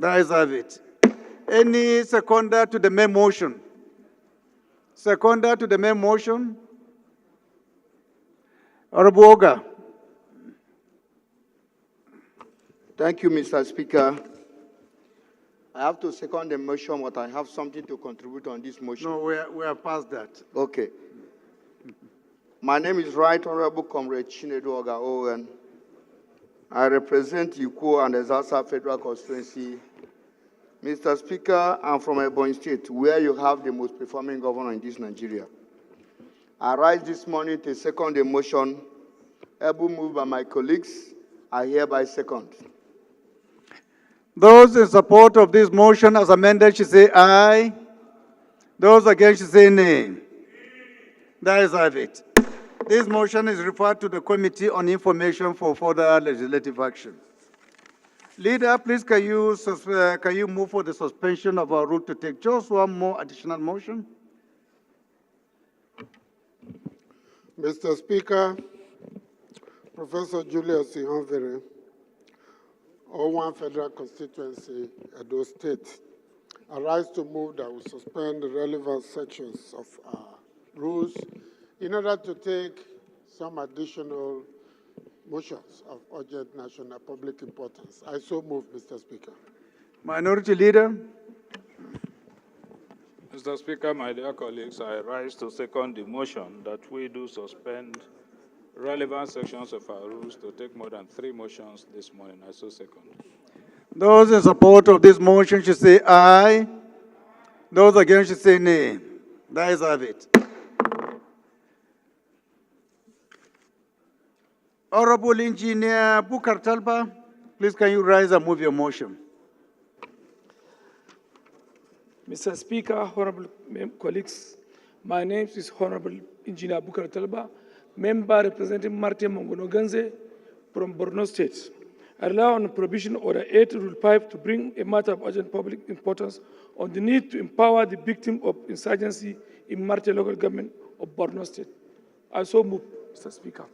The ayes have it. Any seconder to the main motion? Seconder to the main motion? Honorable Oga. Thank you, Mr. Speaker. I have to second the motion, but I have something to contribute on this motion. No, we are past that. Okay. My name is Right Honorable Comrade Chinedu Oga Owen. I represent Yuko and the Zaza Federal Constituency. Mr. Speaker, I'm from Ebonyi State, where you have the most performing governor in this Nigeria. I rise this morning to second the motion, able moved by my colleagues. I hereby second. Those in support of this motion as amended should say aye. Those against should say nay. The ayes have it. This motion is referred to the Committee on Information for further legislative action. Leader, please can you move for the suspension of our rule to take just one more additional motion? Mr. Speaker, Professor Julius Ihonvere, O1 Federal Constituency, Edo State, I rise to move that we suspend the relevant sections of our rules in order to take some additional motions of urgent national public importance. I so move, Mr. Speaker. Minority Leader. Mr. Speaker, my dear colleagues, I rise to second the motion that we do suspend relevant sections of our rules to take more than 3 motions this morning. I so second. Those in support of this motion should say aye. Those against should say nay. The ayes have it. Honorable Engineer Bukar Talba, please can you rise and move your motion? Mr. Speaker, honorable colleagues, my name is Honorable Engineer Bukar Talba, member representing Marte Mongonoganze from Borno State. I rely on Provision Order 8, Rule 5 to bring a matter of urgent public importance on the need to empower the victim of insurgency in Marte local government of Borno State. I so move, Mr. Speaker.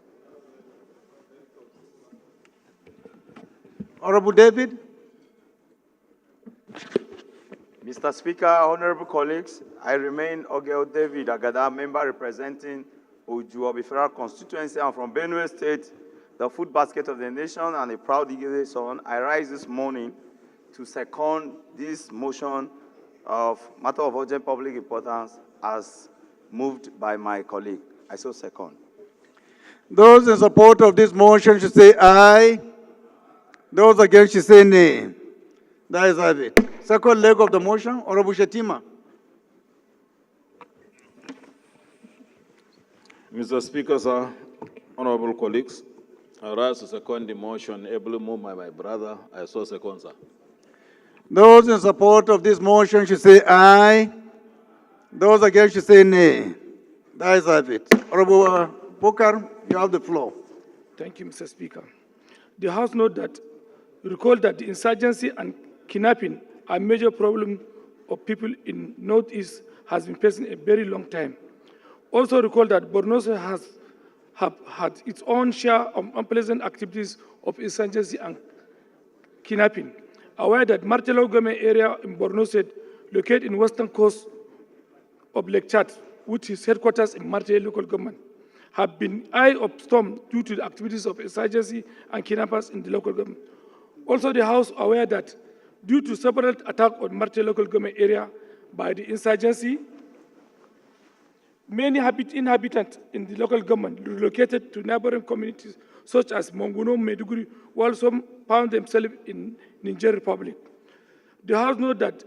Honorable David. Mr. Speaker, honorable colleagues, I remain Ogeo David Agada, member representing Ojuobi Federal Constituency. I'm from Benue State, the food basket of the nation and a proud Igede son. I rise this morning to second this motion of matter of urgent public importance as moved by my colleague. I so second. Those in support of this motion should say aye. Those against should say nay. The ayes have it. Second leg of the motion, Honorable Shetima. Mr. Speaker, sir, honorable colleagues, I rise to second the motion ably moved by my brother. I so second, sir. Those in support of this motion should say aye. Those against should say nay. The ayes have it. Honorable Bukar, you have the floor. Thank you, Mr. Speaker. The House recall that the insurgency and kidnapping are major problem of people in Northeast has been facing a very long time. Also recall that Borno has had its own share of unpleasant activities of insurgency and kidnapping. Aware that Martelo Government area in Borno State, located in western coast of Lake Chad, which is headquarters in Marte local government, have been eye of storm due to the activities of insurgency and kidnappers in the local government. Also, the House aware that due to several attacks on Marte local government area by the insurgency, many inhabitants in the local government relocated to neighboring communities such as Monguno, Meduguri, while some found themselves in Niger Republic. The House notes that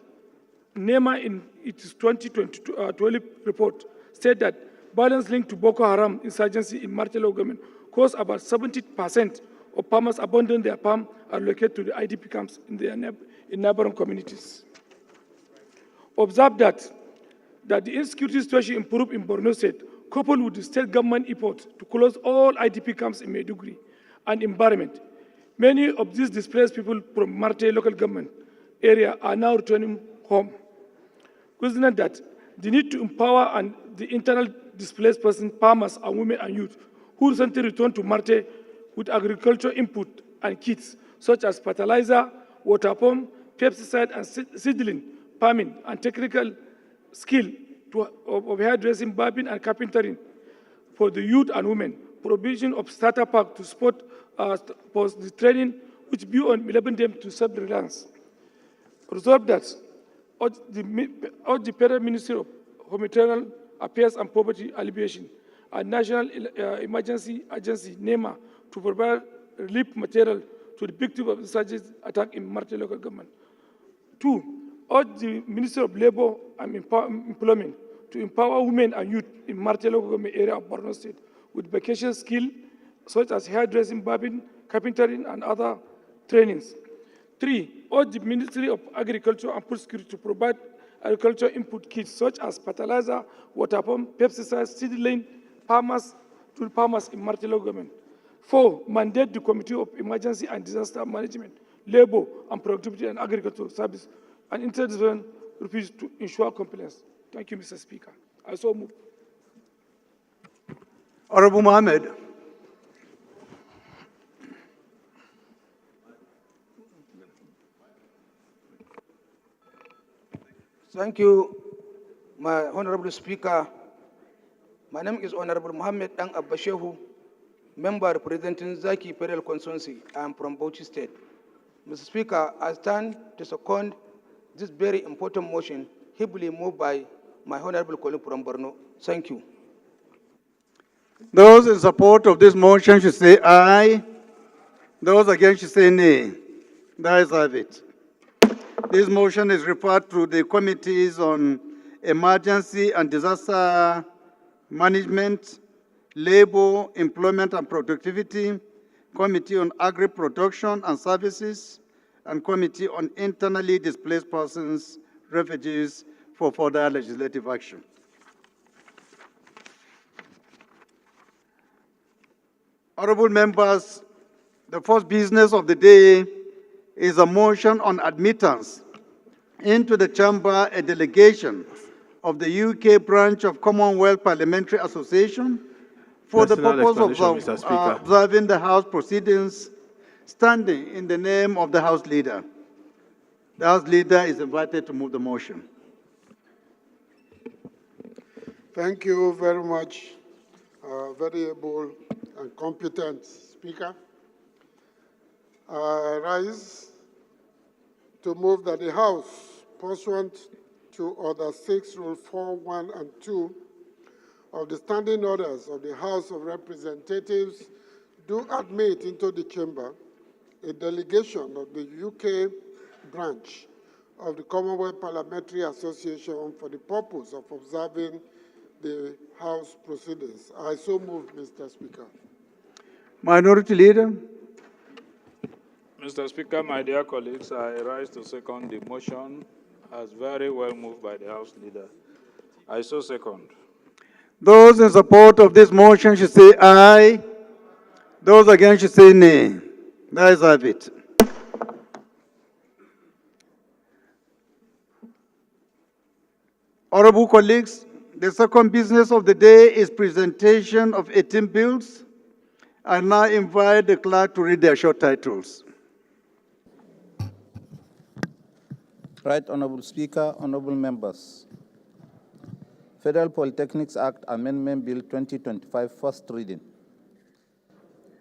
NEMA in its 2012 report said that violence linked to Boko Haram insurgency in Marte local government caused about 70% of farmers abandon their farm and relocate to the IDP camps in neighboring communities. Observe that the insecurity situation improved in Borno State, coupled with the state government effort to close all IDP camps in Maiduguri and environment. Many of these displaced people from Marte local government area are now returning home. Consider that the need to empower and the internal displaced persons, farmers and women and youth who recently returned to Marte with agricultural input and kits such as fertilizer, water pump, pesticide and seedling, farming, and technical skill of hairdressing, barbing, and carpentering for the youth and women, provision of starter pack to support post the training, which be on 11 them to self-reliance. Resolve that urge the Federal Ministry of Humanitarian Affairs and Poverty Alleviation and National Emergency Agency, NEMA, to provide relief material to the victims of the insurgency attack in Marte local government. 2, urge the Ministry of Labor and Employment to empower women and youth in Marte local government area of Borno State with vocational skill such as hairdressing, barbing, carpentering, and other trainings. 3, urge the Ministry of Agriculture and Food Security to provide agricultural input kits such as fertilizer, water pump, pesticide, seedling, farmers to farmers in Marte local government. 4, mandate the Committee of Emergency and Disaster Management, Labor and Productivity and Agricultural Service and interdisciplinary refuge to ensure compliance. Thank you, Mr. Speaker. I so move. Honorable Mohammed. Thank you, my Honorable Speaker. My name is Honorable Mohammed Dang Abbashehu, member representing Zaki Federal Constituency. I am from Bauchi State. Mr. Speaker, I stand to second this very important motion, heavily moved by my Honorable colleague from Borno. Thank you. Those in support of this motion should say aye. Those against should say nay. The ayes have it. This motion is referred to the Committees on Emergency and Disaster Management, Labor, Employment and Productivity, Committee on Agri-Production and Services, and Committee on Internally Displaced Persons, Refugees, for further legislative action. Honorable members, the first business of the day is a motion on admittance into the chamber a delegation of the UK branch of Commonwealth Parliamentary Association for the purpose of observing the House proceedings, standing in the name of the House Leader. The House Leader is invited to move the motion. Thank you very much, very able and competent Speaker. I rise to move that the House, pursuant to Order 6, Rule 4, 1, and 2 of the Standing Orders of the House of Representatives, do admit into the chamber a delegation of the UK branch of the Commonwealth Parliamentary Association for the purpose of observing the House proceedings. I so move, Mr. Speaker. Minority Leader. Mr. Speaker, my dear colleagues, I rise to second the motion as very well moved by the House Leader. I so second. Those in support of this motion should say aye. Those against should say nay. The ayes have it. Honorable colleagues, the second business of the day is presentation of 18 bills. I now invite the clerk to read their short titles. Right Honorable Speaker, honorable members. Federal Polytechnics Act Amendment Bill 2025, first reading.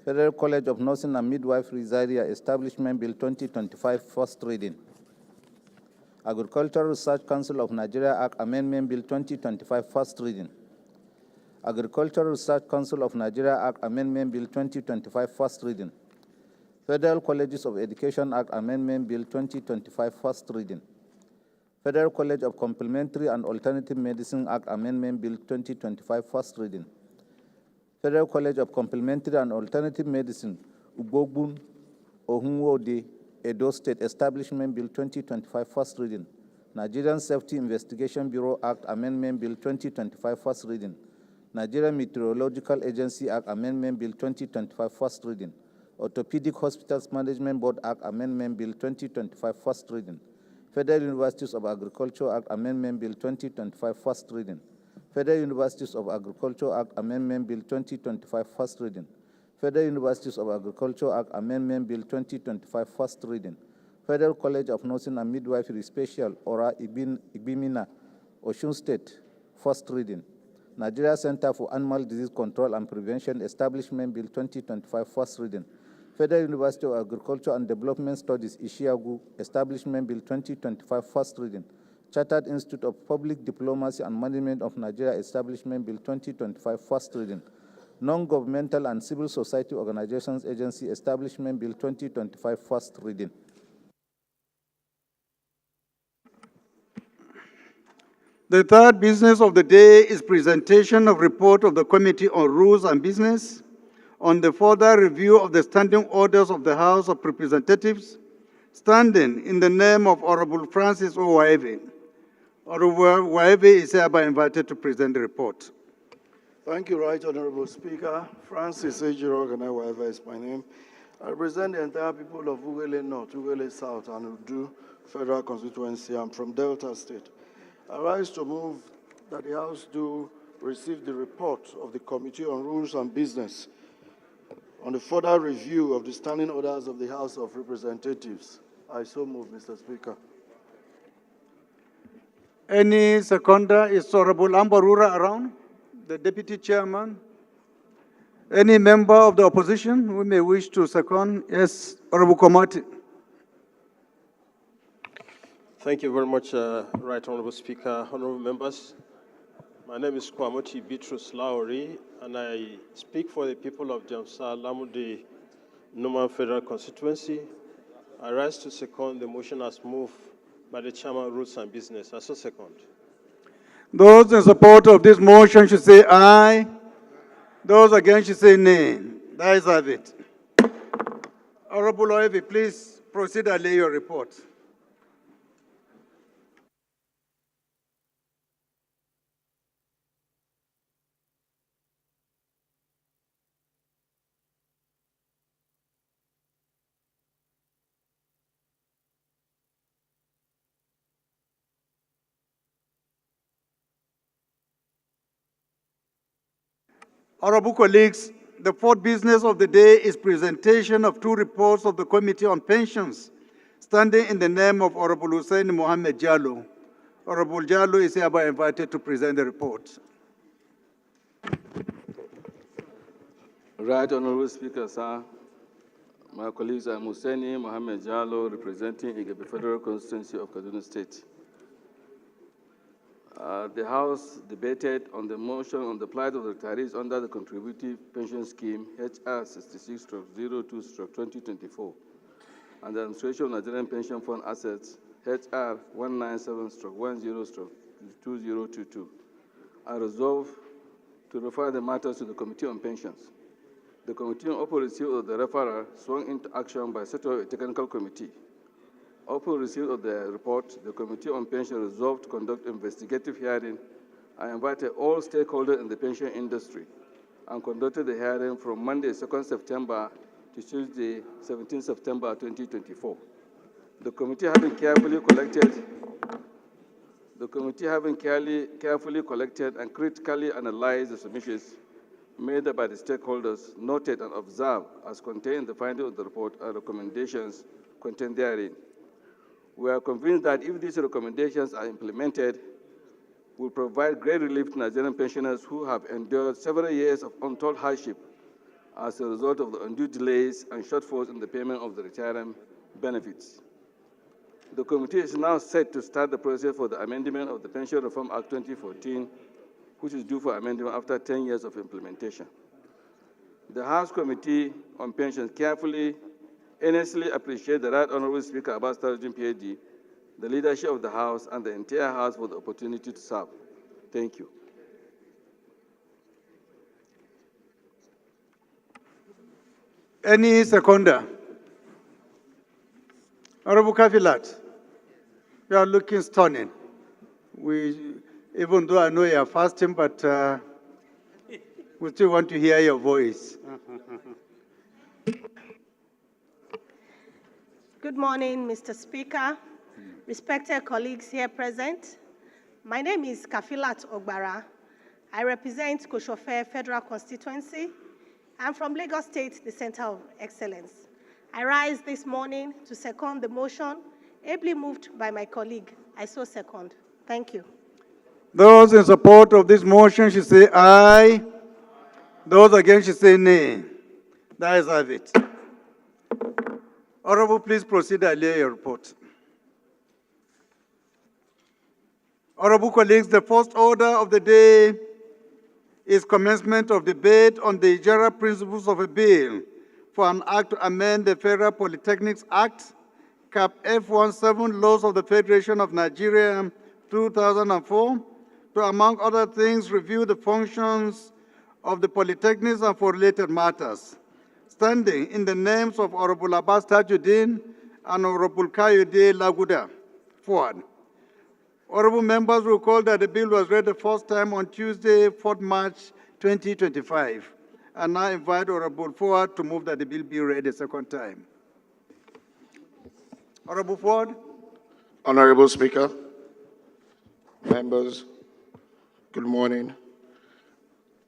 Federal College of Nursing and Midwifery Zaria Establishment Bill 2025, first reading. Agricultural Research Council of Nigeria Act Amendment Bill 2025, first reading. Agricultural Research Council of Nigeria Act Amendment Bill 2025, first reading. Federal Colleges of Education Act Amendment Bill 2025, first reading. Federal College of Complementary and Alternative Medicine Act Amendment Bill 2025, first reading. Federal College of Complementary and Alternative Medicine, Ubogbun, Ohunwode, Edo State Establishment Bill 2025, first reading. Nigerian Safety Investigation Bureau Act Amendment Bill 2025, first reading. Nigerian Meteorological Agency Act Amendment Bill 2025, first reading. Orthopedic Hospitals Management Board Act Amendment Bill 2025, first reading. Federal Universities of Agriculture Act Amendment Bill 2025, first reading. Federal Universities of Agriculture Act Amendment Bill 2025, first reading. Federal Universities of Agriculture Act Amendment Bill 2025, first reading. Federal College of Nursing and Midwifery Special, Ora Ibimina, Osun State, first reading. Nigeria Center for Animal Disease Control and Prevention Establishment Bill 2025, first reading. Federal University of Agriculture and Development Studies, Ishiagu, Establishment Bill 2025, first reading. Chartered Institute of Public Diplomacy and Management of Nigeria Establishment Bill 2025, first reading. Non-Governmental and Civil Society Organizations Agency Establishment Bill 2025, first reading. The third business of the day is presentation of report of the Committee on Rules and Business on the further review of the standing orders of the House of Representatives, standing in the name of Honorable Francis O. Waeve. Honorable Waeve is hereby invited to present the report. Thank you, Right Honorable Speaker. Francis Ejiro Waeve is my name. I represent the entire people of Ugele North, Ugele South, and Udu Federal Constituency. I'm from Delta State. I rise to move that the House do receive the report of the Committee on Rules and Business on the further review of the standing orders of the House of Representatives. I so move, Mr. Speaker. Any seconder? Is Honorable Ambarura around, the Deputy Chairman? Any member of the opposition who may wish to second? Yes, Honorable Komati. Thank you very much, Right Honorable Speaker, honorable members. My name is Kwamoti Bitrus Lauri, and I speak for the people of Jamsa Lamudi Numan Federal Constituency. I rise to second the motion as moved by the Chairman of Rules and Business. I so second. Those in support of this motion should say aye. Those against should say nay. The ayes have it. Honorable Oevi, please proceed and lay your report. Honorable colleagues, the fourth business of the day is presentation of two reports of the Committee on Pensions, standing in the name of Honorable Hussein Mohammed Jallo. Honorable Jallo is hereby invited to present the report. Right Honorable Speaker, sir. My colleagues, I'm Hussein Mohammed Jallo, representing Igebe Federal Constituency of Kaduna State. The House debated on the motion on the plight of the retirees under the Contributive Pension Scheme, HR 66/02/2024, and the Administration of Nigerian Pension Fund Assets, HR 197/10/2022, and resolved to refer the matters to the Committee on Pensions. The Committee on Upon receipt of the referral swung into action by setting a technical committee. Upon receipt of the report, the Committee on Pension resolved to conduct investigative hearing and invited all stakeholders in the pension industry and conducted the hearing from Monday, 2nd September to Tuesday, 17 September 2024. The committee having carefully collected and critically analyzed the submissions made by the stakeholders, noted and observed as contained in the findings of the report and recommendations contained therein. We are convinced that if these recommendations are implemented, will provide great relief to Nigerian pensioners who have endured several years of untold hardship as a result of the undue delays and shortfalls in the payment of the retirement benefits. The committee is now set to start the process for the amendment of the Pension Reform Act 2014, which is due for amendment after 10 years of implementation. The House Committee on Pensions carefully, earnestly appreciate the Right Honorable Speaker Abbas Tarjin PhD, the leadership of the House, and the entire House for the opportunity to serve. Thank you. Any seconder? Honorable Kafilat, you are looking stunning. Even though I know you are fasting, but we still want to hear your voice. Good morning, Mr. Speaker, respected colleagues here present. My name is Kafilat Ogbara. I represent Koshofe Federal Constituency. I'm from Lagos State, the Center of Excellence. I rise this morning to second the motion, ably moved by my colleague. I so second. Thank you. Those in support of this motion should say aye. Those against should say nay. The ayes have it. Honorable, please proceed and lay your report. Honorable colleagues, the first order of the day is commencement of debate on the general principles of a bill for an act to amend the Federal Polytechnics Act, Cap F17 Laws of the Federation of Nigeria 2004, to, among other things, review the functions of the polytechnics and for related matters. Standing in the names of Honorable Abbas Tajuddin and Honorable Kayode Laguda. Forward. Honorable members recall that the bill was read the first time on Tuesday, 4th March 2025. And now invite Honorable Forward to move that the bill be read a second time. Honorable Forward. Honorable Speaker, members, good morning.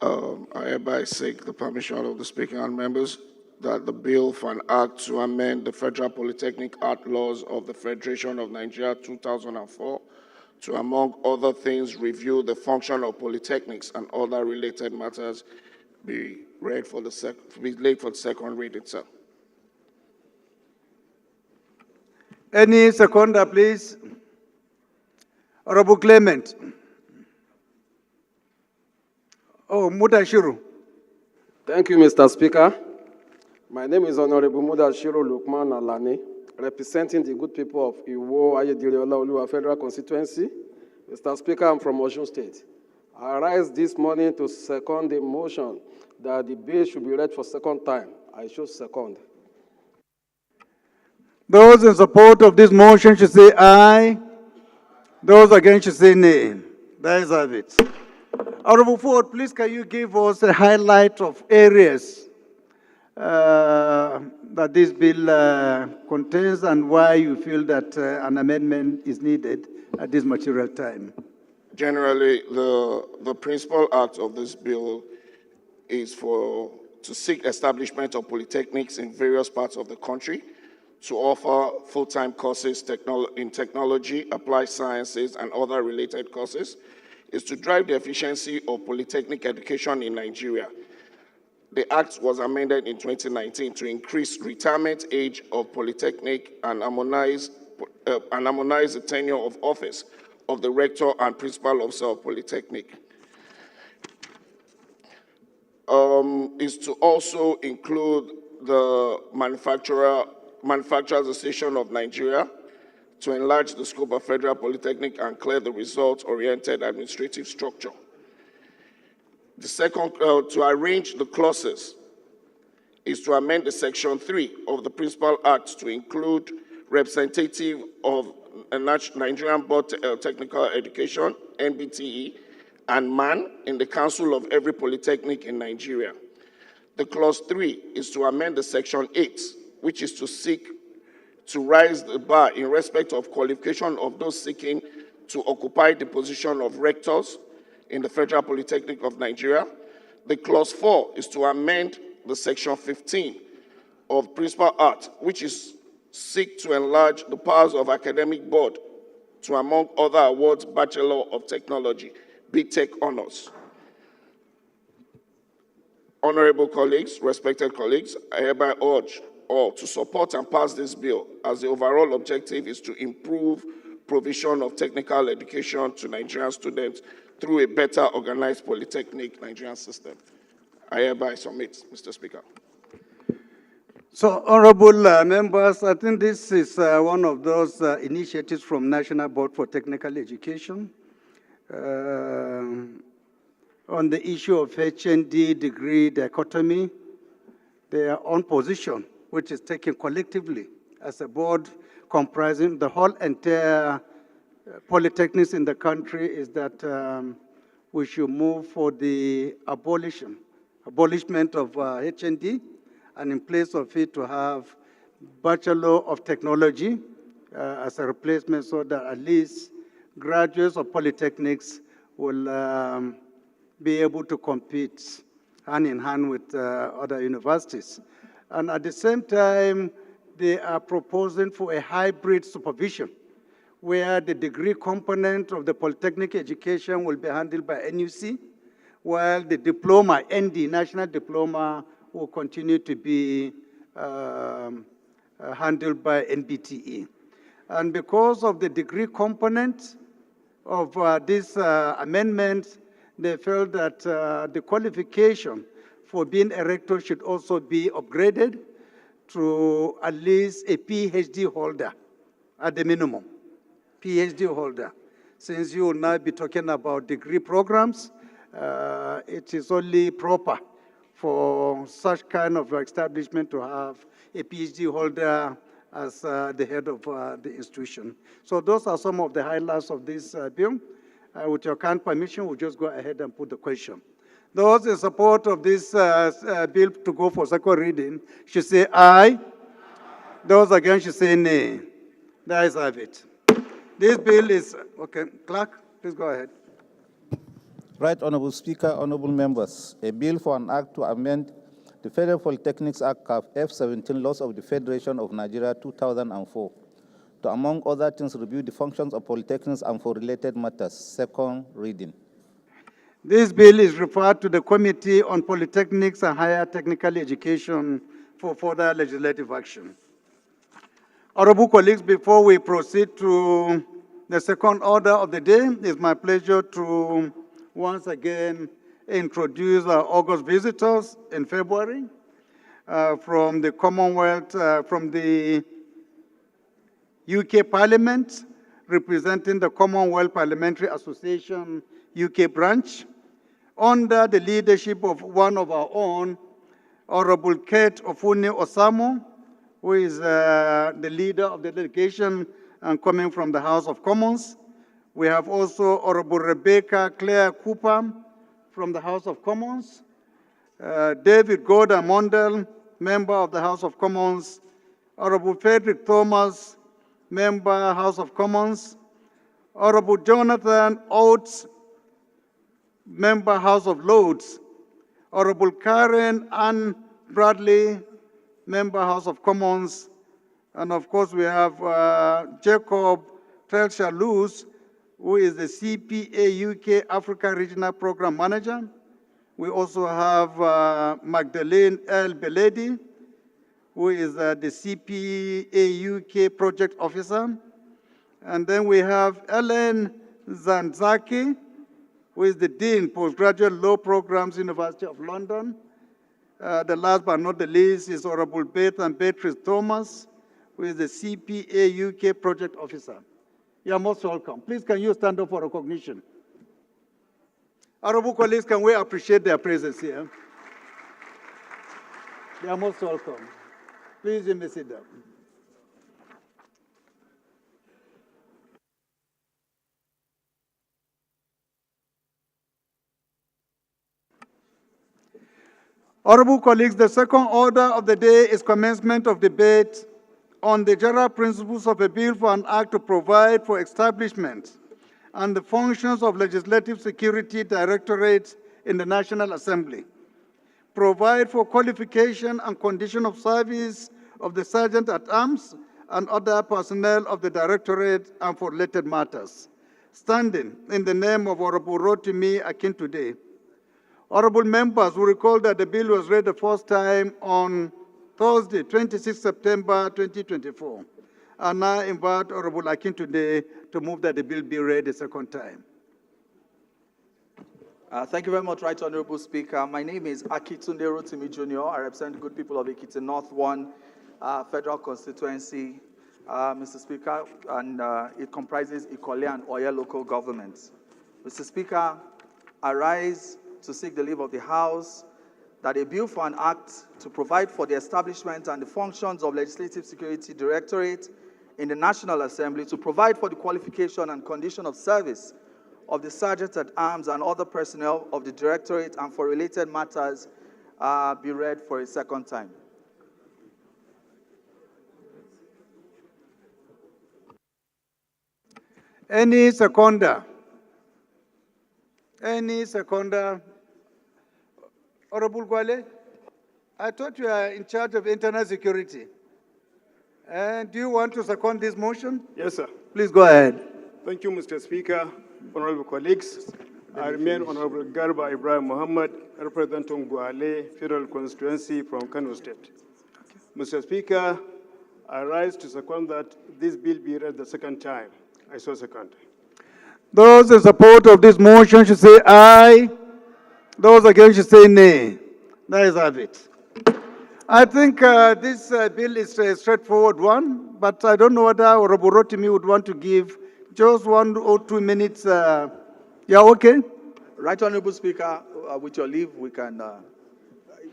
I hereby seek the permission of the Speaker and members that the bill for an act to amend the Federal Polytechnic Act laws of the Federation of Nigeria 2004 to, among other things, review the function of polytechnics and other related matters be laid for the second reading, sir. Any seconder, please? Honorable Clement. Oh, Mudashiru. Thank you, Mr. Speaker. My name is Honorable Mudashiru Lukman Alani, representing the good people of Iwo Ayediriola Oluwa Federal Constituency. Mr. Speaker, I'm from Osun State. I rise this morning to second the motion that the bill should be read for second time. I should second. Those in support of this motion should say aye. Those against should say nay. The ayes have it. Honorable Ford, please can you give us a highlight of areas that this bill contains and why you feel that an amendment is needed at this material time? Generally, the principal act of this bill is to seek establishment of polytechnics in various parts of the country, to offer full-time courses in technology, applied sciences, and other related courses, is to drive the efficiency of polytechnic education in Nigeria. The act was amended in 2019 to increase retirement age of polytechnic and harmonize the tenure of office of the rector and principal officer of polytechnic. Is to also include the Manufacturers Association of Nigeria to enlarge the scope of Federal Polytechnic and clear the results-oriented administrative structure. The second, to arrange the clauses, is to amend the Section 3 of the Principal Act to include representative of Nigerian Board of Technical Education, NBTE, and MAN in the council of every polytechnic in Nigeria. The Clause 3 is to amend the Section 8, which is to seek to raise the bar in respect of qualification of those seeking to occupy the position of rectors in the Federal Polytechnic of Nigeria. The Clause 4 is to amend the Section 15 of Principal Act, which is seek to enlarge the powers of academic board to, among other awards, Bachelor of Technology, BTech honors. Honorable colleagues, respected colleagues, I hereby urge all to support and pass this bill, as the overall objective is to improve provision of technical education to Nigerian students through a better organized polytechnic Nigerian system. I hereby submit, Mr. Speaker. So, honorable members, I think this is one of those initiatives from National Board for Technical Education on the issue of HND degree dichotomy, their own position, which is taken collectively as a board comprising the whole entire polytechnics in the country, is that we should move for the abolishment of HND, and in place of it to have Bachelor of Technology as a replacement, so that at least graduates of polytechnics will be able to compete hand in hand with other universities. And at the same time, they are proposing for a hybrid supervision, where the degree component of the Polytechnic education will be handled by NUC, while the diploma, ND, National Diploma, will continue to be handled by NBTE. And because of the degree component of this amendment, they felt that the qualification for being a rector should also be upgraded to at least a PhD holder at the minimum. PhD holder. Since you will now be talking about degree programs, it is only proper for such kind of establishment to have a PhD holder as the head of the institution. So those are some of the highlights of this bill. With your kind permission, we'll just go ahead and put the question. Those in support of this bill to go for second reading should say aye. Those against should say nay. The ayes have it. This bill is, okay, clerk, please go ahead. Right, Honorable Speaker, honorable members, a bill for an act to amend the Federal Polytechnics Act F-17 Laws of the Federation of Nigeria 2004 to, among other things, review the functions of polytechnics and for related matters. Second reading. This bill is referred to the Committee on Polytechnics and Higher Technical Education for further legislative action. Honorable colleagues, before we proceed to the second order of the day, it's my pleasure to once again introduce our August visitors in February from the Commonwealth, from the UK Parliament, representing the Commonwealth Parliamentary Association UK branch, under the leadership of one of our own, Honorable Kate Ofune Osamo, who is the leader of the delegation and coming from the House of Commons. We have also Honorable Rebecca Claire Cooper from the House of Commons, David Gordon Mondel, member of the House of Commons, Honorable Frederick Thomas, member House of Commons, Honorable Jonathan Oates, member House of Lords, Honorable Karen Ann Bradley, member House of Commons, and of course we have Jacob Telsha-Luz, who is the CPA UK Africa Regional Program Manager. We also have Magdalene L. Beledi, who is the CPA UK Project Officer. And then we have Ellen Zanzaki, who is the Dean, Postgraduate Law Programs, University of London. The last but not the least is Honorable Beatrice Thomas, who is the CPA UK Project Officer. You are most welcome. Please, can you stand up for recognition? Honorable colleagues, can we appreciate their presence here? They are most welcome. Please, you may sit down. Honorable colleagues, the second order of the day is commencement of debate on the general principles of a bill for an act to provide for establishment and the functions of Legislative Security Directorate in the National Assembly, provide for qualification and condition of service of the Sergeant at Arms and other personnel of the Directorate and for related matters. Standing in the name of Honorable Rotimi Akintude. Honorable members will recall that the bill was read the first time on Thursday, 26 September 2024. I now invite Honorable Akintude to move that the bill be read a second time. Thank you very much, Right Honorable Speaker. My name is Akitunde Rotimi Jr. I represent the good people of Ekiti North 1 Federal Constituency, Mr. Speaker, and it comprises Ikole and Oya local governments. Mr. Speaker, I rise to seek the leave of the House that a bill for an act to provide for the establishment and the functions of Legislative Security Directorate in the National Assembly, to provide for the qualification and condition of service of the Sergeant at Arms and other personnel of the Directorate and for related matters be read for a second time. Any seconder? Any seconder? Honorable Gwale, I thought you are in charge of internal security. And do you want to second this motion? Yes, sir. Please go ahead. Thank you, Mr. Speaker, honorable colleagues. I remain Honorable Garba Ibrahim Muhammad, representing Guale Federal Constituency from Kano State. Mr. Speaker, I rise to second that this bill be read the second time. I so second. Those in support of this motion should say aye. Those against should say nay. That is have it. I think this bill is a straightforward one, but I don't know whether Honorable Rotimi would want to give just 1 or 2 minutes. Yeah, okay? Right Honorable Speaker, with your leave, we can,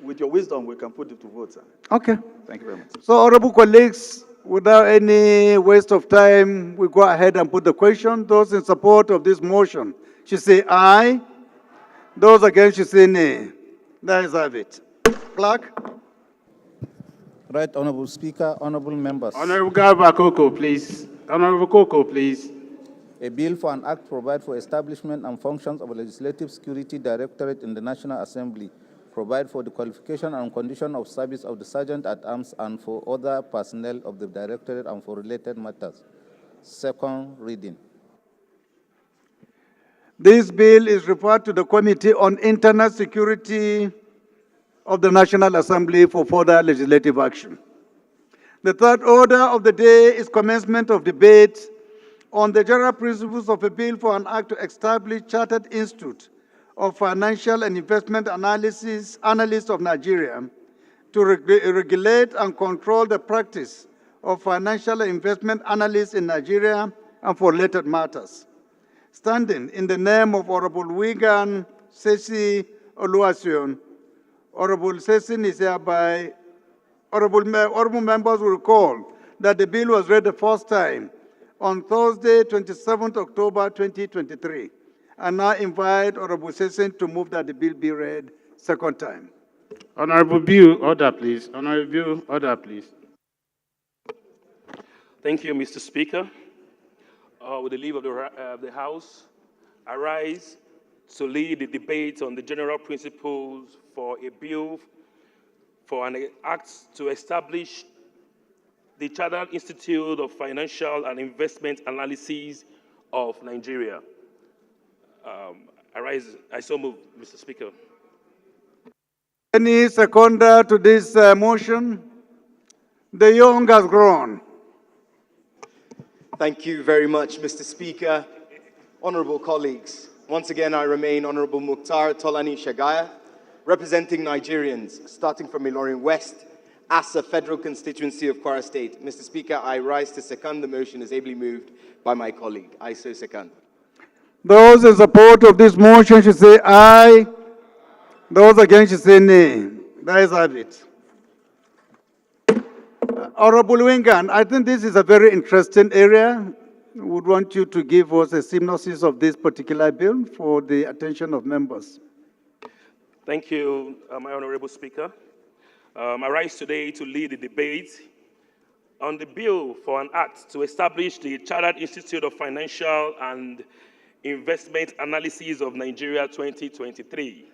with your wisdom, we can put it to vote, sir. Okay. Thank you very much. So, honorable colleagues, without any waste of time, we go ahead and put the question. Those in support of this motion should say aye. Those against should say nay. That is have it. Clerk? Right, Honorable Speaker, honorable members. Honorable Garba Koko, please. Honorable Koko, please. A bill for an act provide for establishment and functions of a legislative security directorate in the National Assembly, provide for the qualification and condition of service of the sergeant at arms and for other personnel of the directorate and for related matters. Second reading. This bill is referred to the Committee on Internal Security of the National Assembly for further legislative action. The third order of the day is commencement of debate on the general principles of a bill for an act to establish Chartered Institute of Financial and Investment Analysts of Nigeria to regulate and control the practice of financial and investment analysts in Nigeria and for related matters. Standing in the name of Honorable Wigan Sesi Oluwaseun, Honorable Sesi is hereby, honorable members will recall that the bill was read the first time on Thursday, 27th October 2023. I now invite Honorable Session to move that the bill be read second time. Honorable Bill, order, please. Honorable Bill, order, please. Thank you, Mr. Speaker. With the leave of the House, I rise to lead the debate on the general principles for a bill for an act to establish the Chartered Institute of Financial and Investment Analyses of Nigeria. I so move, Mr. Speaker. Any seconder to this motion? The young has grown. Thank you very much, Mr. Speaker. Honorable colleagues, once again I remain Honorable Mukhtar Tolani Shagaya, representing Nigerians, starting from Ilorin West, as a federal constituency of Kwara State. Mr. Speaker, I rise to second the motion as ably moved by my colleague. I so second. Those in support of this motion should say aye. Those against should say nay. That is have it. Honorable Wingan, I think this is a very interesting area. We would want you to give us a synopsis of this particular bill for the attention of members. Thank you, my Honorable Speaker. I rise today to lead the debate on the bill for an act to establish the Chartered Institute of Financial and Investment Analyses of Nigeria 2023.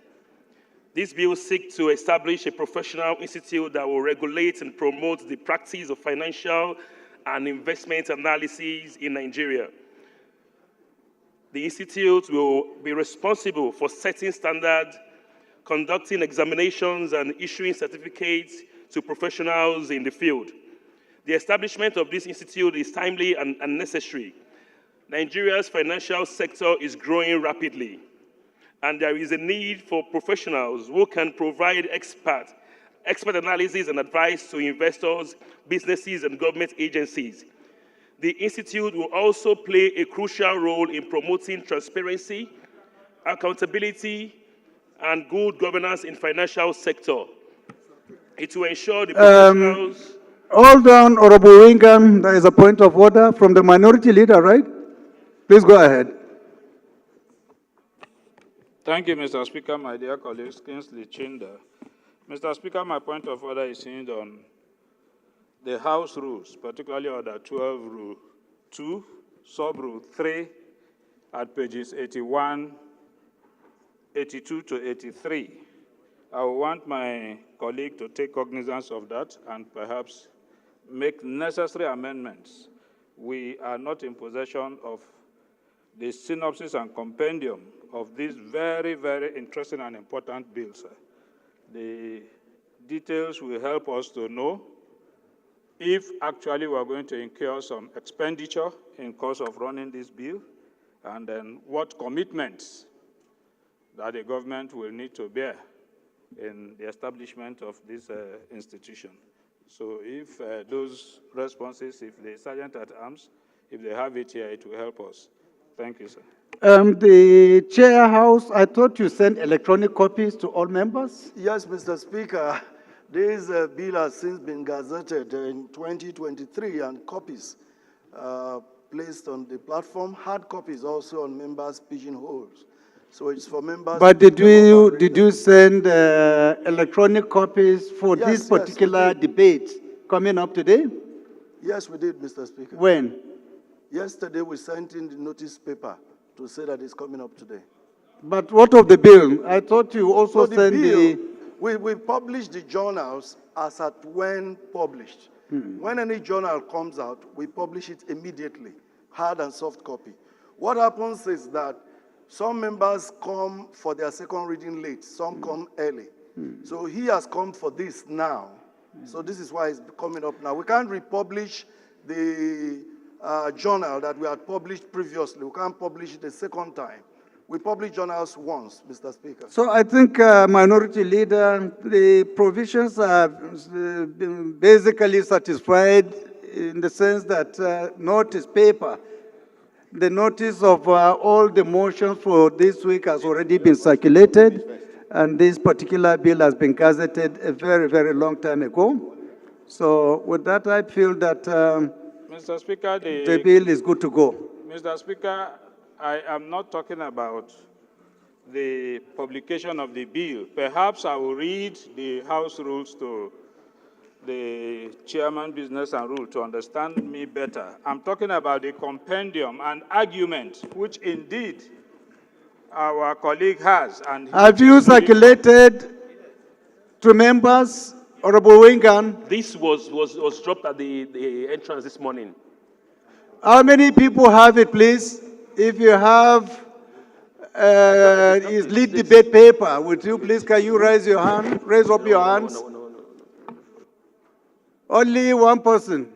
This bill seeks to establish a professional institute that will regulate and promote the practice of financial and investment analyses in Nigeria. The institute will be responsible for setting standards, conducting examinations, and issuing certificates to professionals in the field. The establishment of this institute is timely and necessary. Nigeria's financial sector is growing rapidly, and there is a need for professionals who can provide expert analysis and advice to investors, businesses, and government agencies. The institute will also play a crucial role in promoting transparency, accountability, and good governance in financial sector. It will ensure the professionals... Hold on, Honorable Wingan. There is a point of order from the minority leader, right? Please go ahead. Thank you, Mr. Speaker, my dear colleagues. Kingsley Chinda. Mr. Speaker, my point of order is hinged on the House rules, particularly Order 12, Rule 2, Sub-Rule 3, at pages 81, 82 to 83. I want my colleague to take cognizance of that and perhaps make necessary amendments, we are not in possession of the synopsis and compendium of these very, very interesting and important bills. The details will help us to know if actually we are going to incur some expenditure in course of running this bill, and then what commitments that the government will need to bear in the establishment of this institution. So if those responses, if the Sergeant at Arms, if they have it here, it will help us. Thank you, sir. The chair house, I thought you sent electronic copies to all members? Yes, Mr. Speaker. This bill has since been gazetted in 2023 and copies placed on the platform, hard copies also on members' pigeonholes. So it's for members. But did you send electronic copies for Yes, this particular we did. debate coming up today? Yes, we did, Mr. Speaker. When? Yesterday, we sent in the notice paper to say that it's coming up today. But what of the bill? I thought you also So sent the... We publish the journals as at when published. When any journal comes out, we publish it immediately, hard and soft copy. What happens is that some members come for their second reading late, some come early. So he has come for this now. So this is why it's coming up now. We can't republish the journal that we had published previously. We can't publish it a second time. We publish journals once, Mr. Speaker. So I think, Minority Leader, the provisions are basically satisfied in the sense that notice paper, the notice of all the motions for this week has already been circulated, and this particular bill has been gazetted a very, very long time ago. So with that, I feel that Mr. Speaker, the bill is good to go. Mr. Speaker, I am not talking about the publication of the bill. Perhaps I will read the House rules to the chairman business and rule to understand me better. I'm talking about the compendium and argument, which indeed our colleague has. And Have you circulated to members, Honorable Wingan? This was dropped at the entrance this morning. How many people have it, please? If you have his lead debate paper, would you please, can you raise your hand? Raise up your hands. No. Only one person.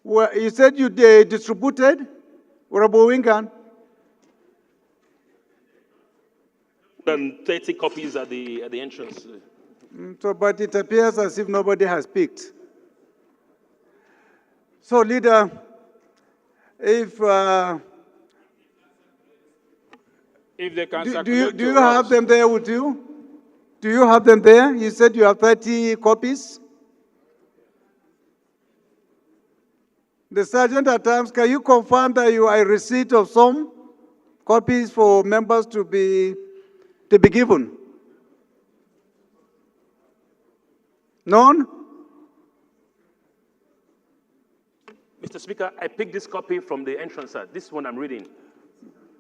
Well, you said you distributed, Honorable Wingan? 30 copies at the entrance. So, but it appears as if nobody has picked. So, Leader, if they can do you have them there with you? Do you have them there? You said you have 30 copies. The Sergeant at Arms, can you confirm that you are in receipt of some copies for members to be given? None? Mr. Speaker, I picked this copy from the entrance, sir. This one I'm reading.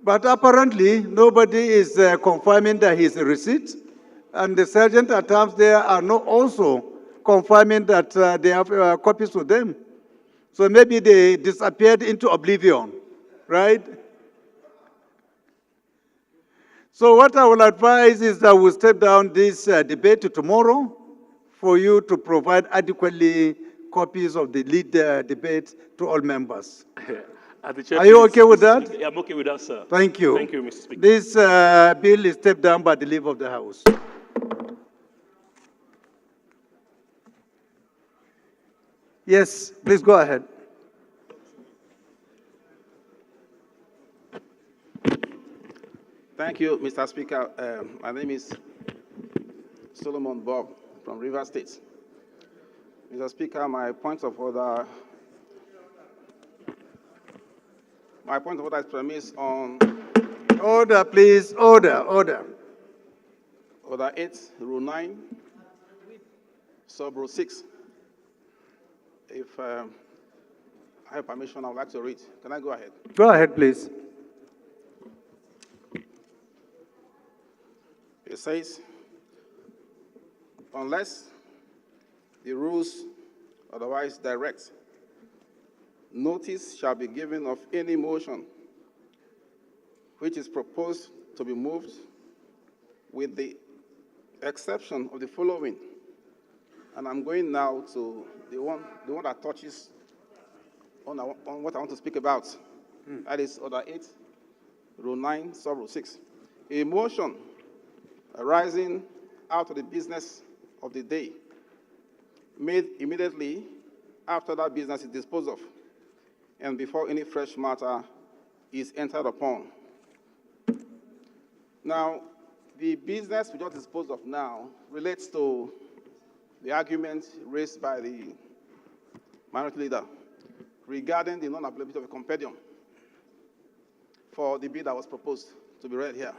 But apparently, nobody is confirming that he's a receipt, and the Sergeant at Arms there are not also confirming that they have copies with them. So maybe they disappeared into oblivion, right? So what I will advise is that we step down this debate to tomorrow for you to provide adequately copies of the lead debate to all members. Are you okay with that? I'm okay with that, sir. Thank you. Thank you, Mr. Speaker. This bill is stepped down by the leave of the House. Yes, please go ahead. Thank you, Mr. Speaker. My name is Solomon Bob from Rivers State. Mr. Speaker, my point of order is premised on... Order, please. Order. Order 8, Rule 9, Sub-Rule 6. If I have permission, I would like to read. Can I go ahead? Go ahead, please. It says, unless the rules otherwise direct, notice shall be given of any motion which is proposed to be moved, with the exception of the following. And I'm going now to the one that touches on what I want to speak about. That is Order 8, Rule 9, Sub Rule 6. A motion arising out of the business of the day, made immediately after that business is disposed of, and before any fresh matter is entered upon. Now, the business we just disposed of now relates to the argument raised by the minority leader regarding the non-availability of a compendium for the bill that was proposed to be read here.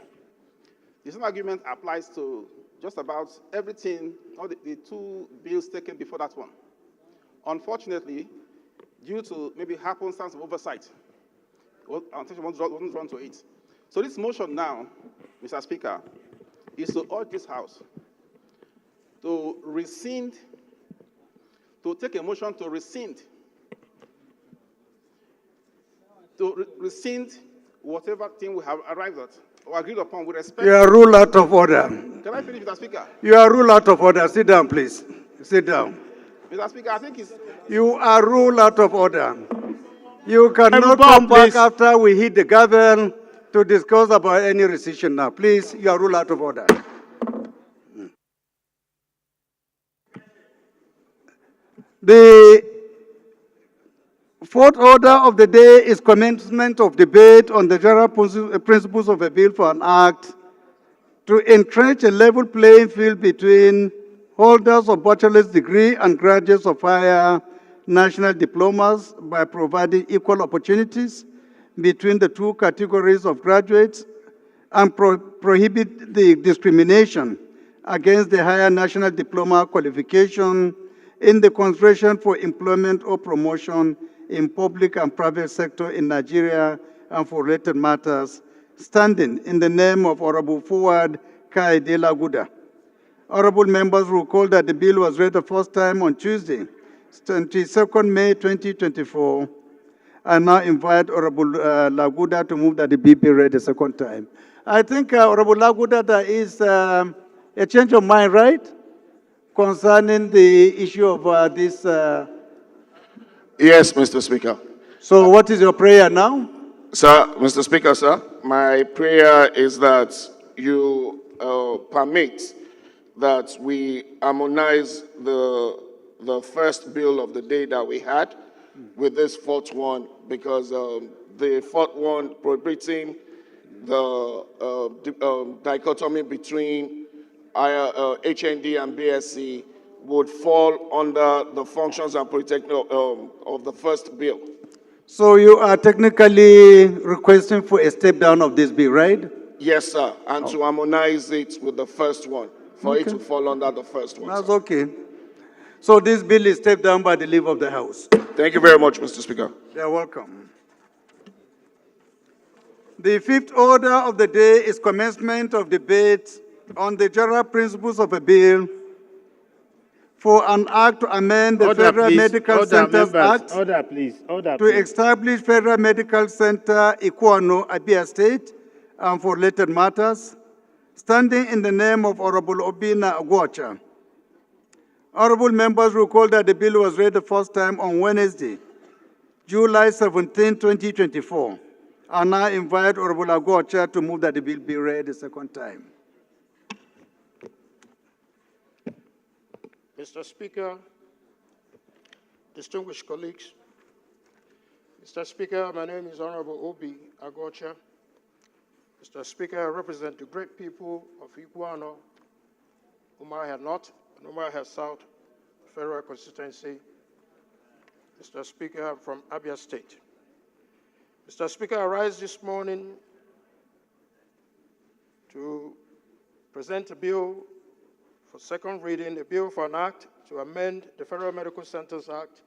The same argument applies to just about everything, all the two bills taken before that one. Unfortunately, due to maybe happenstance of oversight, attention wasn't drawn to it. So this motion now, Mr. Speaker, is to urge this House to rescind, to take a motion to rescind whatever thing we have arrived at or agreed upon with respect. You are ruled out of order. Can I finish, Mr. Speaker? You are ruled out of order. Sit down, please. Sit down. Mr. Speaker, I think it's... You are ruled out of order. You cannot Move come on, back please. after we hit the gavel to discuss about any rescission now. Please, you are ruled out of order. The fourth order of the day is commencement of debate on the general principles of a bill for an act to entrench a level playing field between holders of bachelor's degree and graduates of higher national diplomas by providing equal opportunities between the two categories of graduates and prohibit the discrimination against the higher national diploma qualification in the consideration for employment or promotion in public and private sector in Nigeria and for related matters, standing in the name of Honorable Fuad Kai De La Guda. Honorable members will recall that the bill was read the first time on Tuesday, 22nd May 2024. I now invite Honorable Laguda to move that the bill be read the second time. I think, Honorable Laguda, there is a change of mind, right? Concerning the issue of this. Yes, Mr. Speaker. So what is your prayer now? Sir, Mr. Speaker, sir, my prayer is that you permit that we harmonize the first bill of the day that we had with this fourth one, because the fourth one prohibiting the dichotomy between HND and BSc would fall under the functions and Polytechnic of the first bill. So you are technically requesting for a step down of this bill, right? Yes, sir, and to harmonize it with the first one, for it to fall under the first one. That's okay. So this bill is stepped down by the leave of the House. Thank you very much, Mr. Speaker. You're welcome. The fifth order of the day is commencement of debate on the general principles of a bill for an act to amend the Federal Medical Centers Act to establish Federal Medical Center Ikuano, Abia State, and for related matters, standing in the name of Honorable Obina Agwacha. Honorable members recall that the bill was read the first time on Wednesday, July 17, 2024. I now invite Honorable Agwacha to move that the bill be read the second time. Mr. Speaker, distinguished colleagues, Mr. Speaker, my name is Honorable Obi Agocha. Mr. Speaker, I represent the great people of Iguano, Umuahia North and Umuahia South Federal Constituency. Mr. Speaker, I'm from Abia State. Mr. Speaker, I rise this morning to present a bill for second reading, a bill for an act to amend the Federal Medical Centers Act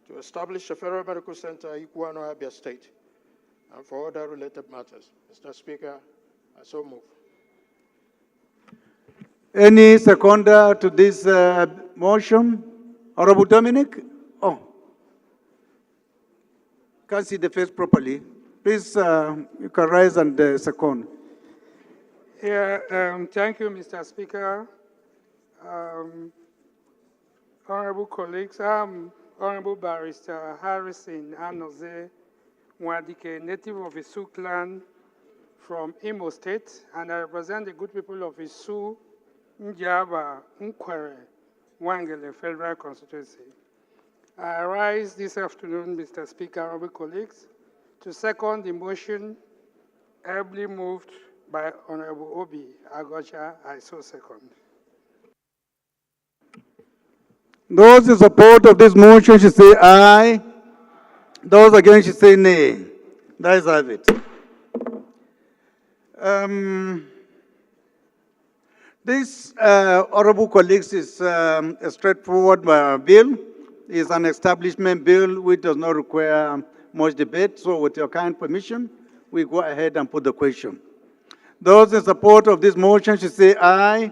to establish a Federal Medical Center Iguano, Abia State, and for other related matters. Mr. Speaker, I so move. Any seconder to this motion? Honorable Dominic? Oh, can't see the face properly. Please, you can rise and second. Yeah, thank you, Mr. Speaker. Honorable colleagues, I'm Honorable Barrister Harrison Anoze Nwadike, native of Isu clan from Imo State, and I represent the good people of Isu, Njaba, Nkwere, Wangele Federal Constituency. I rise this afternoon, Mr. Speaker, honorable colleagues, to second the motion ably moved by Honorable Obi Agocha. I so second. Those in support of this motion should say aye. Those against should say nay. That is have it. This, honorable colleagues, is a straightforward bill. It's an establishment bill which does not require much debate. So with your kind permission, we go ahead and put the question. Those in support of this motion should say aye.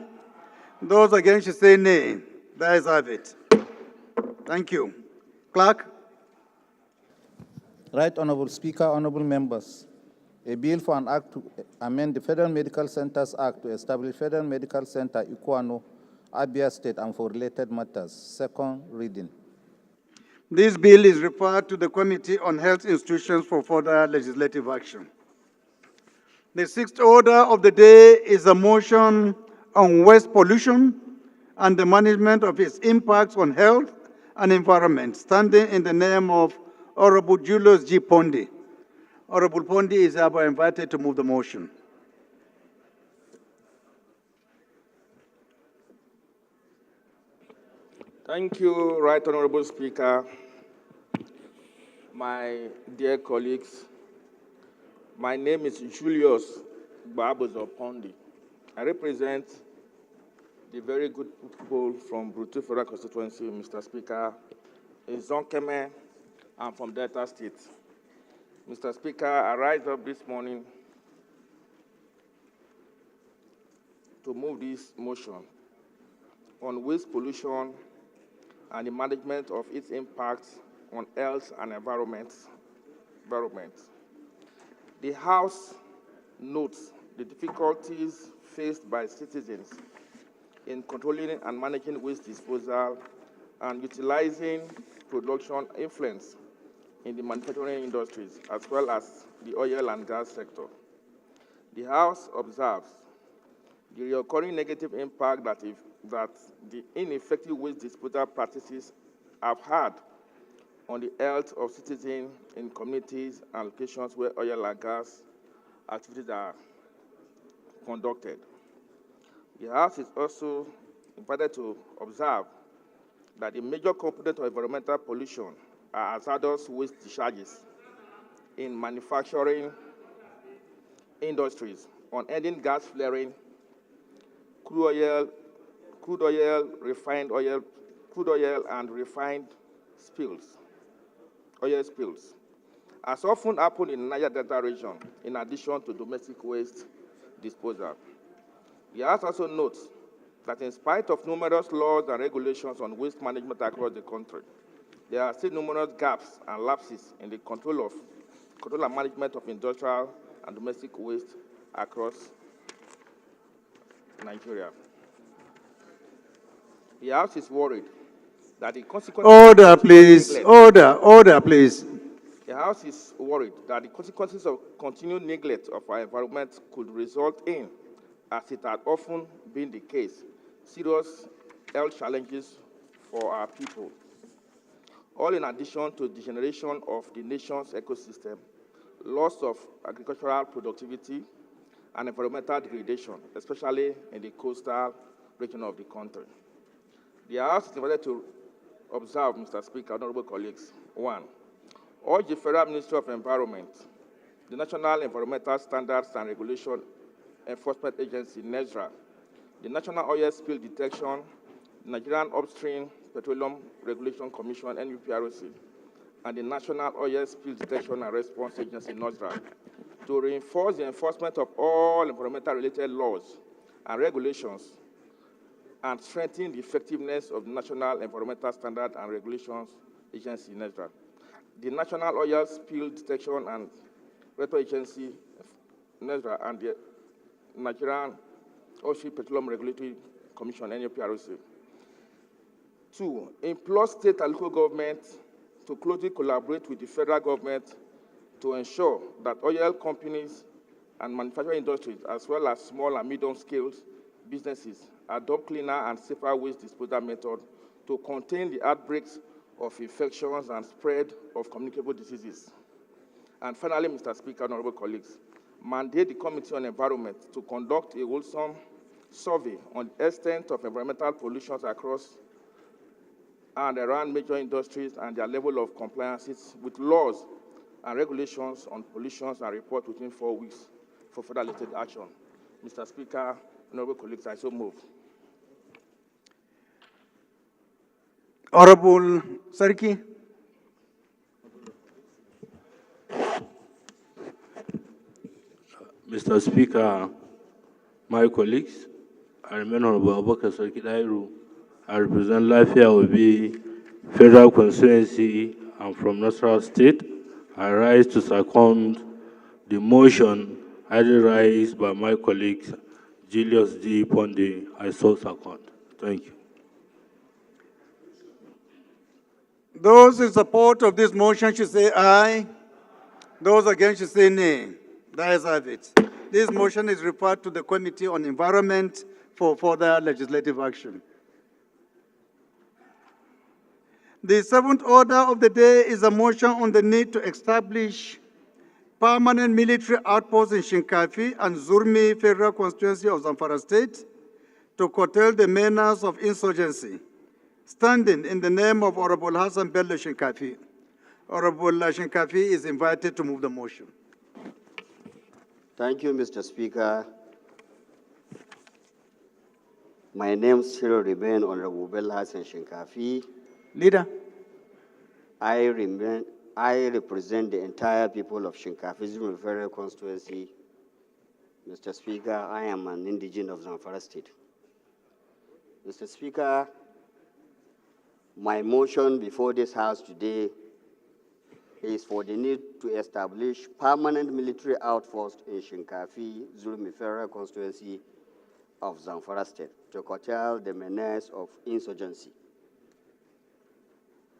Those against should say nay. That is have it. Thank you. Clerk? Right Honorable Speaker, honorable members. A bill for an act to amend the Federal Medical Centers Act to establish Federal Medical Center Ikuano, Abia State, and for related matters. Second reading. This bill is referred to the Committee on Health Institutions for further legislative action. The sixth order of the day is a motion on waste pollution and the management of its impacts on health and environment, standing in the name of Honorable Julius G. Pondi. Honorable Pondi is hereby invited to move the motion. Thank you, Right Honorable Speaker. My dear colleagues, my name is Julius Babozo Pondi. I represent the very good people from Brutu Federal Constituency, Mr. Speaker, in Zonkeme, and from Delta State. Mr. Speaker, I rise up this morning to move this motion on waste pollution and the management of its impacts on health and environment. The House notes the difficulties faced by citizens in controlling and managing waste disposal and utilizing production influence in the manufacturing industries, as well as the oil and gas sector. The House observes the recurring negative impact that the ineffective waste disposal practices have had on the health of citizens in communities and locations where oil and gas activities are conducted. The House is also invited to observe that a major component of environmental pollution are hazardous waste discharges in manufacturing industries, unending gas flaring, crude oil and refined oil spills, as often happen in the Niger Delta region, in addition to domestic waste disposal. The House also notes that in spite of numerous laws and regulations on waste management across the country, there are still numerous gaps and lapses in the control and management of industrial and domestic waste across Nigeria. The House is worried that the consequences... Order, please. Order, please. The House is worried that the consequences of continued neglect of our environment could result in, as it had often been the case, serious health challenges for our people, all in addition to degeneration of the nation's ecosystem, loss of agricultural productivity, and environmental degradation, especially in the coastal region of the country. The House is invited to observe, Mr. Speaker, honorable colleagues. 1. Urge the Federal Ministry of Environment, the National Environmental Standards and Regulation Enforcement Agency, NESRA, the National Oil Spill Detection, the Nigerian Upstream Petroleum Regulation Commission, NUPRC, and the National Oil Spill Detection and Response Agency, NOSRA, to reinforce the enforcement of all environmental-related laws and regulations and strengthen the effectiveness of the National Environmental Standard and Regulations Agency, NESRA, the National Oil Spill Detection and Regulatory Agency, NESRA, and the Nigerian Oil Petroleum Regulatory Commission, NUPRC. 2, implore state and local governments to closely collaborate with the federal government to ensure that oil companies and manufacturing industries, as well as small and medium-scale businesses, adopt cleaner and safer waste disposal methods to contain the outbreaks of infections and spread of communicable diseases. And finally, Mr. Speaker, honorable colleagues, mandate the Committee on Environment to conduct a wholesome survey on the extent of environmental pollution across and around major industries and their level of compliance with laws and regulations on pollution and report within 4 weeks for further related action. Mr. Speaker, honorable colleagues, I so move. Honorable Sarki. Mr. Speaker, my colleagues, I remain Honorable Abubakar Sarki Dairu. I represent Lafia Obi Federal Constituency. I'm from Nasarawa State. I rise to second the motion raised by my colleagues Julius D. Ponde. I so second. Thank you. Those in support of this motion should say aye. Those against should say nay. The ayes have it. This motion is referred to the Committee on Environment for further legislative action. The seventh order of the day is a motion on the need to establish permanent military outposts in Shinkafi and Zurmi Federal Constituency of Zamfara State to curtail the menace of insurgency, standing in the name of Honorable Hassan Bello Shinkafi. Honorable Shinkafi is invited to move the motion. Thank you, Mr. Speaker. My name still remains Honorable Bello Hassan Shinkafi. Leader. I represent the entire people of Shinkafi Federal Constituency. Mr. Speaker, I am an indigene of Zamfara State. Mr. Speaker, my motion before this House today is for the need to establish permanent military outposts in Shinkafi, Zulmi Federal Constituency of Zamfara State to curtail the menace of insurgency.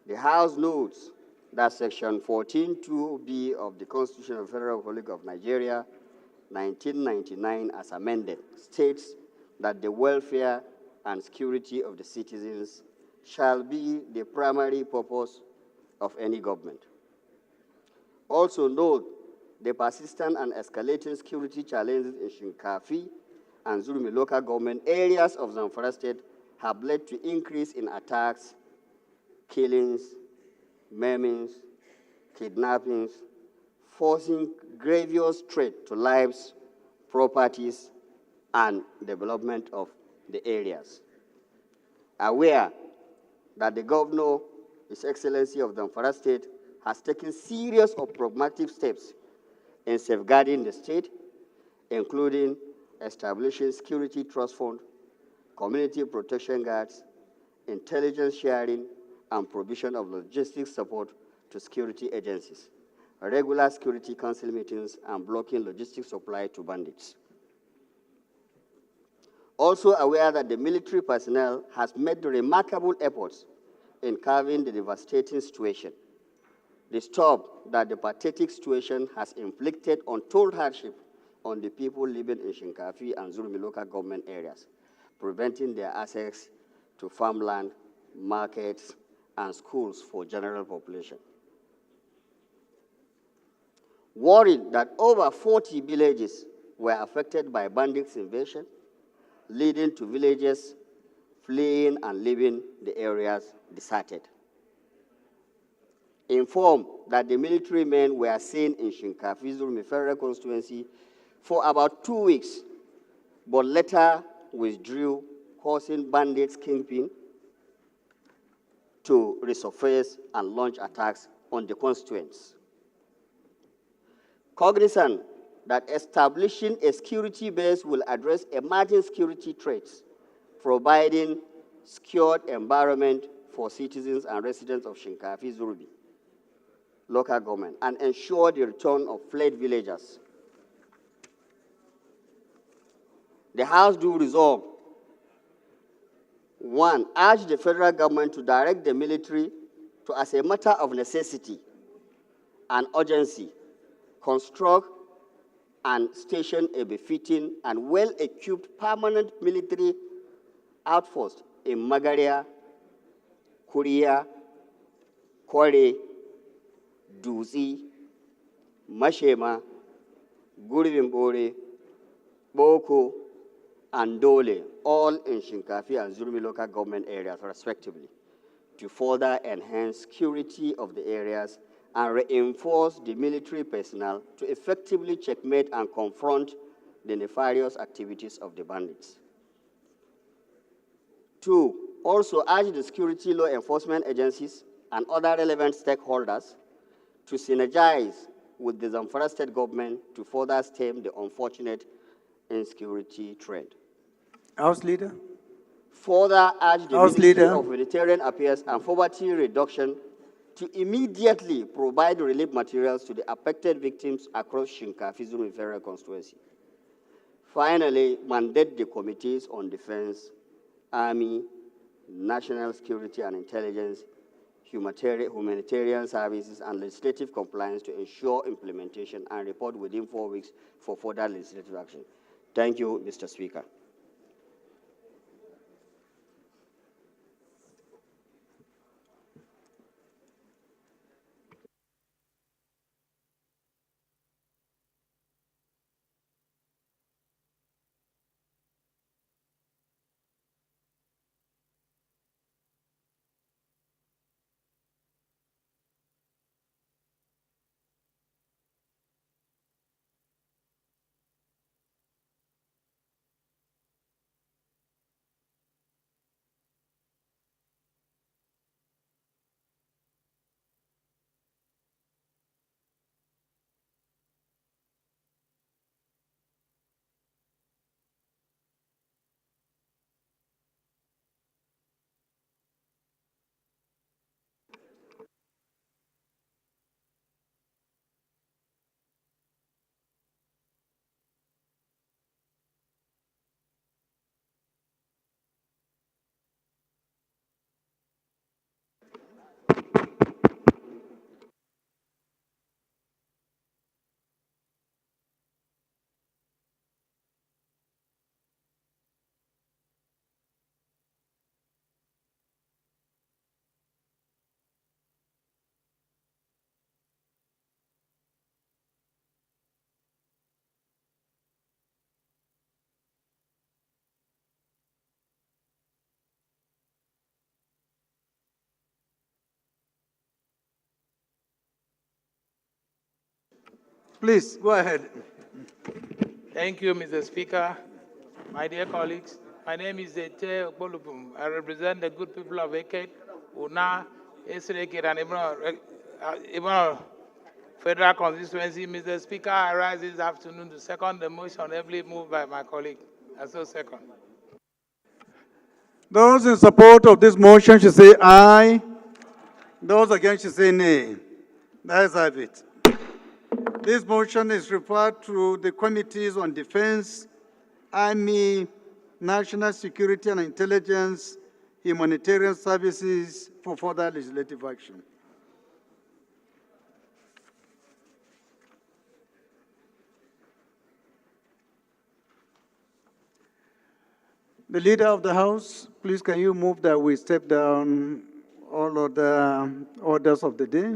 The House notes that Section 14(2)(b) of the Constitution of the Federal Republic of Nigeria, 1999, as amended, states that the welfare and security of the citizens shall be the primary purpose of any government. Also note the persistent and escalating security challenges in Shinkafi and Zulmi local government areas of Zamfara State have led to increase in attacks, killings, maimings, kidnappings, forcing grievous threat to lives, properties, and development of the areas. Aware that the Governor, His Excellency of Zamfara State, has taken serious or pragmatic steps in safeguarding the state, including establishing security trust fund, community protection guards, intelligence sharing, and provision of logistics support to security agencies, regular security council meetings, and blocking logistics supply to bandits. Also aware that the military personnel has made remarkable efforts in curbing the devastating situation, disturbed that the pathetic situation has inflicted untold hardship on the people living in Shinkafi and Zulmi local government areas, preventing their access to farmland, markets, and schools for general population. Worried that over 40 villages were affected by bandits' invasion, leading to villagers fleeing and leaving the areas deserted. Informed that the military men were seen in Shinkafi Zulmi Federal Constituency for about 2 weeks, but later withdrew, causing bandits kingpin to resurface and launch attacks on the constituents. Cognizant that establishing a security base will address emerging security threats providing secured environment for citizens and residents of Shinkafi Zurbi local government, and ensure the return of fled villagers. The House do resolve: 1. Urge the federal government to direct the military to, as a matter of necessity and urgency, construct and station a befitting and well-equipped permanent military outpost in Magaria, Kuriya, Kore, Dutse, Mashema, Gurvimbore, Boko, and Dole, all in Shinkafi and Zurmi local government areas, respectively, to further enhance security of the areas and reinforce the military personnel to effectively checkmate and confront the nefarious activities of the bandits. 2. Also urge the security law enforcement agencies and other relevant stakeholders to synergize with the Zamfara state government to further stem the unfortunate insecurity trend. House Leader. Further urge the House Ministry Leader. of Humanitarian Affairs and Poverty Reduction to immediately provide relief materials to the affected victims across Shinkafi Zurmi Federal Constituency. Finally, mandate the committees on defense, army, national security and intelligence, humanitarian services, and legislative compliance to ensure implementation and report within 4 weeks for further legislative action. Thank you, Mr. Speaker. Please, go ahead. Thank you, Mr. Speaker. My dear colleagues, my name is Ete Bolubum. I represent the good people of Eket, Una, Esrekit, and Ibano Federal Constituency. Mr. Speaker, I rise this afternoon to second the motion heavily moved by my colleague. I so second. Those in support of this motion should say aye. Those against should say nay. That's have it. This motion is referred to the Committees on Defense, Army, National Security and Intelligence, Humanitarian Services for further legislative action. The Leader of the House, please can you move that we step down all of the orders of the day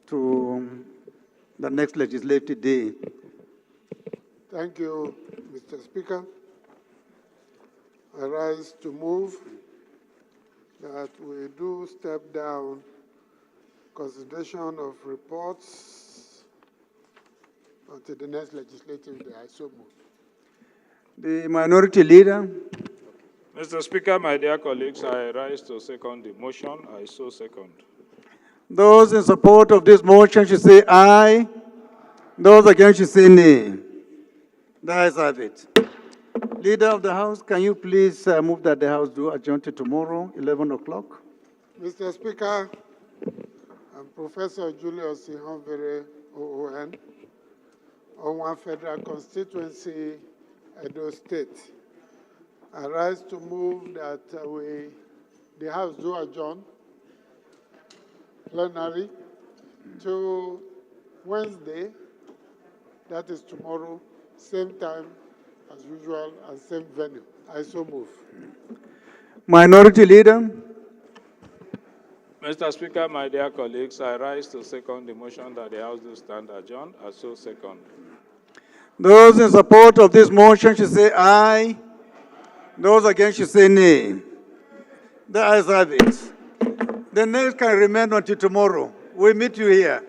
to the next legislative day. Thank you, Mr. Speaker. I rise to move that we do step down consideration of reports until the next legislative day. I so move. The Minority Leader. Mr. Speaker, my dear colleagues, I rise to second the motion. I so second. Those in support of this motion should say aye. Those against should say nay. The ayes have it. Leader of the House, can you please move that the House do adjourn to tomorrow, 11 o'clock? Mr. Speaker, I'm Professor Julius Ihonvere, OON, on one federal constituency, Edo State. I rise to move that the House do adjourn plenary to Wednesday, that is tomorrow, same time as usual and same venue. I so move. Minority Leader. Mr. Speaker, my dear colleagues, I rise to second the motion that the House do stand adjourned. I so second. Those in support of this motion should say aye. Those against should say nay. The ayes have it. The nays can remain until tomorrow. We meet you here.